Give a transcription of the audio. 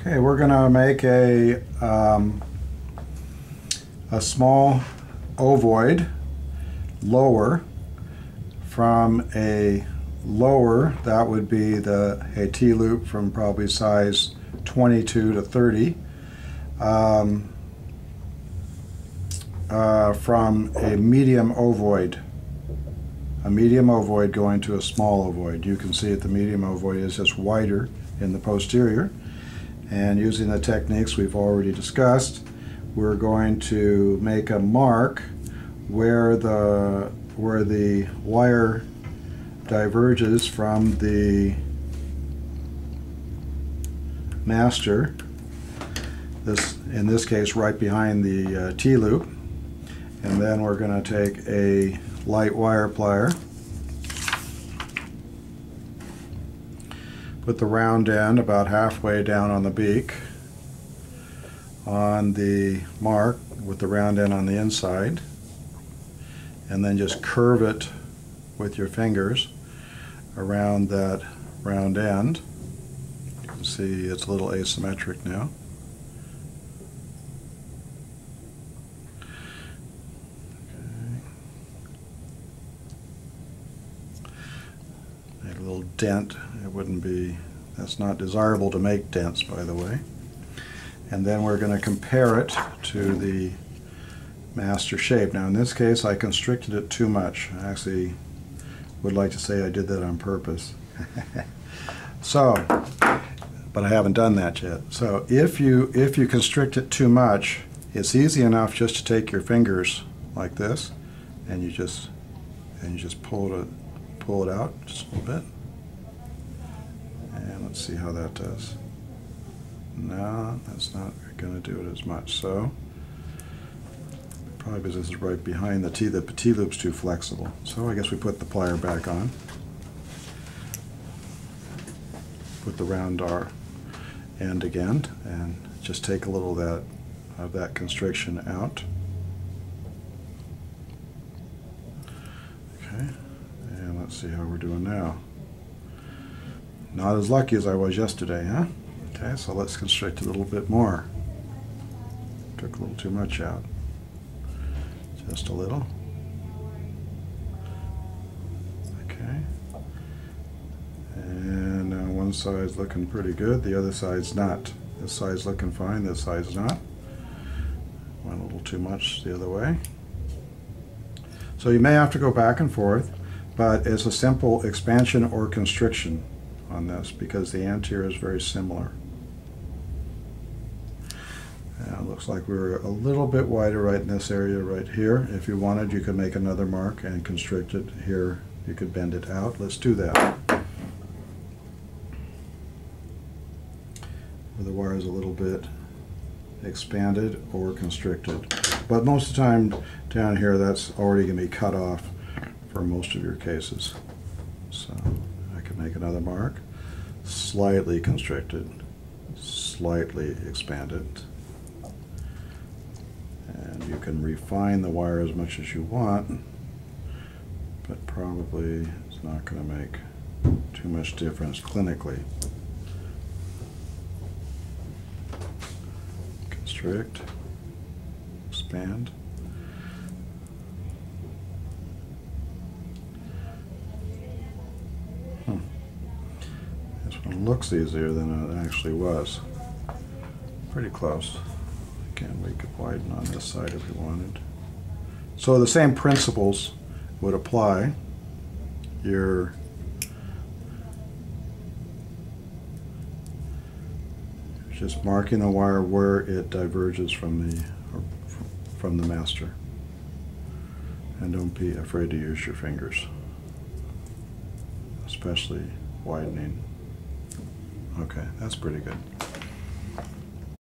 Okay, we're going to make a small ovoid lower from a lower, that would be a T-loop from probably size 22 to 30, from a medium ovoid. A medium ovoid going to a small ovoid. You can see that the medium ovoid is just wider in the posterior. And using the techniques we've already discussed, we're going to make a mark where the wire diverges from the master, in this case right behind the T-loop. And then we're going to take a light wire plier, put the round end about halfway down on the beak on the mark with the round end on the inside, and then just curve it with your fingers around that round end. You can see it's a little asymmetric now. A little dent. It wouldn't be, that's not desirable to make dents, by the way. And then we're going to compare it to the master shape. Now in this case I constricted it too much. I actually would like to say I did that on purpose. So, but I haven't done that yet. So if you constrict it too much, it's easy enough just to take your fingers like this and you just pull it out just a little bit. And let's see how that does. No, that's not going to do it as much. So probably because this is right behind the T-loop's too flexible. So I guess we put the plier back on. Put the round end again and just take a little of that constriction out. Okay, and let's see how we're doing now. Not as lucky as I was yesterday, huh? Okay, so let's constrict a little bit more. Took a little too much out. Just a little. Okay. And now one side's looking pretty good, the other side's not. This side's looking fine, this side's not. Went a little too much the other way. So you may have to go back and forth, but it's a simple expansion or constriction on this because the anterior is very similar. Now it looks like we're a little bit wider right in this area right here. If you wanted, you could make another mark and constrict it here. You could bend it out. Let's do that. Where the wire is a little bit expanded or constricted. But most of the time down here that's already going to be cut off for most of your cases. So I can make another mark. Slightly constricted, slightly expanded. And you can refine the wire as much as you want, but probably it's not going to make too much difference clinically. Constrict, expand. This one looks easier than it actually was. Pretty close. Again, we could widen on this side if we wanted. So the same principles would apply. You're just marking the wire where it diverges from the master. And don't be afraid to use your fingers, especially widening. Okay, that's pretty good.